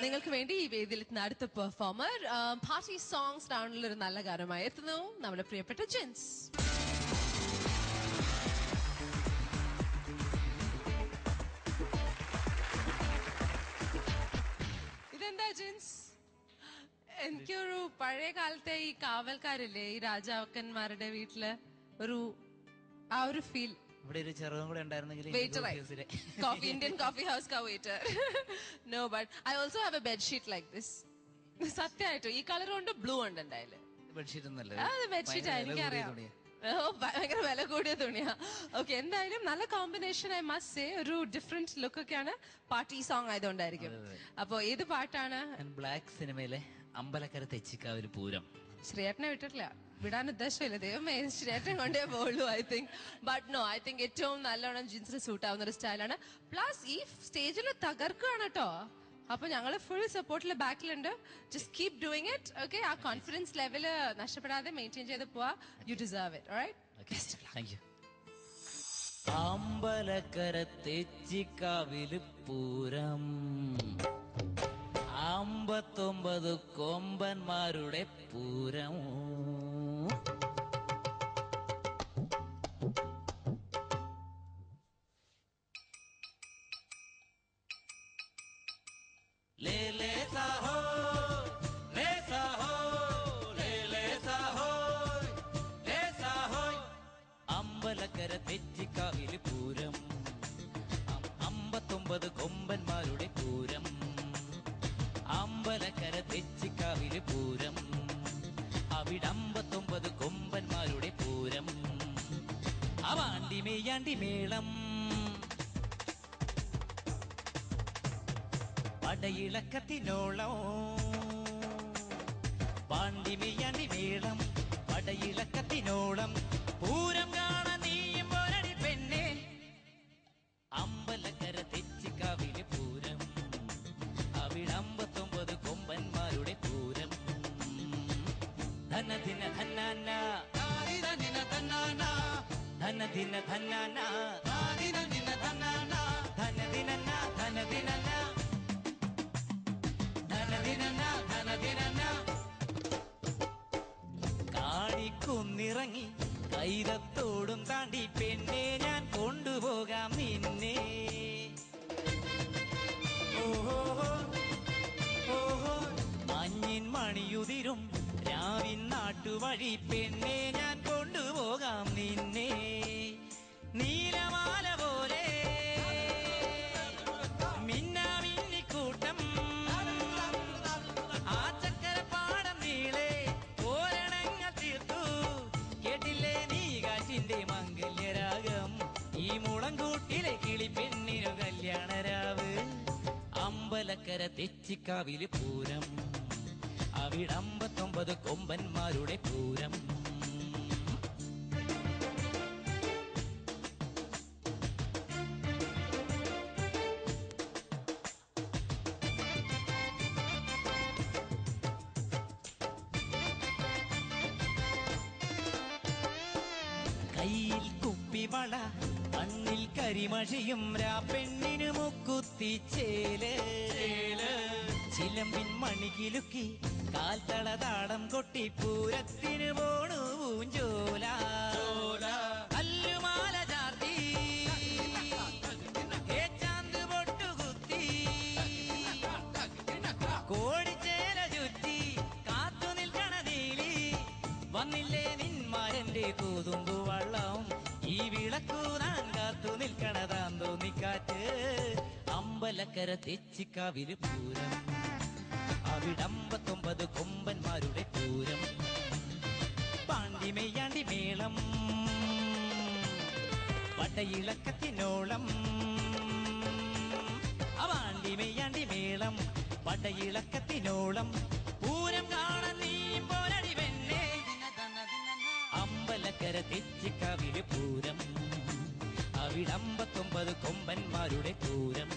നിങ്ങൾക്ക് വേണ്ടി ഈ വേദിയിലെത്തുന്ന അടുത്ത പെർഫോമർ പാർട്ടി സോങ്സ് റൗണ്ടിൽ ഒരു നല്ല ഗാനമായി എത്തുന്നു നമ്മുടെ പ്രിയപ്പെട്ട ജിൻസ്. ഇതെന്താ ജിൻസ്? എനിക്കൊരു പഴയ കാലത്തെ ഈ കാവൽക്കാരില്ലേ, ഈ രാജാക്കന്മാരുടെ വീട്ടില് ആ ഒരു ഫീൽ. ഇവിടെ ഒരു ചെറുതും കൂടെ ഉണ്ടായിരുന്നെങ്കിൽ Indian coffee house ka waiter. No, but I also have a bed sheet like this. സത്യമായിട്ടും ഈ കളർ കൊണ്ട് ബ്ലൂ ഉണ്ട് എന്തായാലും. ബെഡ്ഷീറ്റ് ഒന്നല്ല, ബെഡ്ഷീറ്റ് എനിക്കറിയാം. ഭയങ്കര വില കൂടിയ തുണിയാ. ഓക്കെ, എന്തായാലും നല്ല കോമ്പിനേഷൻ. ഐ മസ്റ്റ് സേ ഒരു ഡിഫറെന്റ് ലുക്ക് ഒക്കെയാണ്. പാർട്ടി സോങ് ആയതുകൊണ്ടായിരിക്കും. അപ്പൊ ഏത് പാട്ടാണ്? ബ്ലാക്ക് സിനിമയിലെ അമ്പലക്കര തെച്ചിക്കാവിൽ പൂരം. ശ്രീയേട്ടനെ വിടാൻ ഉദ്ദേശമില്ല, ദൈവമേ ശ്രീയേട്ടൻ കൊണ്ടേ പോളൂ. I think but no, I think ഏറ്റവും നല്ലോണം ജീൻസിന് സൂട്ട് ആവുന്ന ഒരു സ്റ്റൈലാണ്. പ്ലസ് ഈ സ്റ്റേജിൽ തകർക്കുകയാണ് കേട്ടോ. അപ്പൊ ഞങ്ങള് ഫുൾ സപ്പോർട്ടില് ബാക്കിലുണ്ട്. Just keep doing it. Okay, ആ കോൺഫിഡൻസ് ലെവല് നഷ്ടപ്പെടാതെ മെയിൻറ്റെയിൻ ചെയ്ത് പോവാ. You deserve it. Alright, thank you. Ambalakkara തെച്ചിക്കാവിൽ പൂരം, 59 കൊമ്പന്മാരുടെ പൂരം. ലേ ലേ സാഹോ, ലേ സാഹോ, ലേ ലേ സാഹോ, ലേ സാഹോ. അമ്പലക്കര തെച്ചിക്കാവിൽ പൂരം, 59 കൊമ്പന്മാരുടെ പൂരം. അമ്പലക്കര തെച്ചിക്കാവിൽ പൂരം, അവിടെ 59 കൊമ്പന്മാരുടെ പൂരം. അവാണ്ടി മെയ്യാണ്ടി മേളം, പടയിളക്കത്തിനോളം. പാണ്ടി മെയ്യാണ്ടി മേളം, പടയിളക്കത്തിനോളം. പൂരം കാണാൻ നീയും പോരടി പെണ്ണെ, അമ്പലക്കര തെച്ചിക്കാവിൽ പൂരം, അവിടെ 59 കൊമ്പന്മാരുടെ പൂരം. ധനദിന ധന്നാന, ധനദിന ധന്നാന, ധനദിന ധന്നാന, ധനദിന ധന്നാന, ധനദിന ധനദിന ധനദിന ധനദിന. കാണിക്കുന്നിറങ്ങി കൈതത്തോടും താണ്ടി പെണ്ണെ ഞാൻ കൊണ്ടുപോകാം നിന്നെ. ഓഹോ ഓഹോ, മഞ്ഞിൻ മണിയുതിരും രാവിൻ നാട്ടുവഴി പെണ്ണെ ഞാൻ കൊണ്ടുപോകാം നിന്നെ. നീലമാല പോലെ മിന്നാമിന്നിക്കൂട്ടം, ആ ചക്കരപ്പാടം നീളെ തോരണങ്ങൾ തീർത്തു. കേട്ടില്ലേ നീ കാറ്റിന്റെ മംഗല്യരാഗം, ഈ മുളങ്കൂട്ടിലെ കിളി പെണ്ണിനു കല്യാണരാവ്. അമ്പലക്കര തെച്ചിക്കാവിൽ പൂരം, അവിടെ 59 കൊമ്പന്മാരുടെ പൂരം. കയ്യിൽ കുപ്പിവള, കണ്ണിൽ കരിമഷിയും, രാപ്പെണ്ണിനു മുക്കുത്തിച്ചേല്. ചിലമ്പിൻ മണികിലുക്കി കാൽത്തളതാടം കൊട്ടി പൂരത്തിന് പോണു പൂഞ്ചോല. അല്ലുമാല ചാർത്തി ഏച്ചാന്ത് പൊട്ടുകുത്തി, കോടിച്ചേല ചുറ്റി കാത്തു നിൽക്കണ നീലി. വന്നില്ലേ നിന്മാരന്റെ കൂതുമ്പു വള്ളം, ഈ വിളക്കൂതാൻ കാത്തു നിൽക്കണതാൻ തോന്നിക്കാറ്റ്. അമ്പലക്കര തെച്ചിക്കാവിൽ പൂരം, അവിടെ 59 കൊമ്പന്മാരുടെ പൂരം. പാണ്ടി മെയ്യാണ്ടി മേളം, പടയിളക്കത്തിനോളം. അവാണ്ടി മെയ്യാണ്ടി മേളം, പടയിളക്കത്തിനോളം. പൂരം കാണാൻ നീയും പോരടി പെണ്ണെ, അമ്പലക്കര തെച്ചിക്കാവിൽ പൂരം, അവിടെ 59 കൊമ്പന്മാരുടെ പൂരം.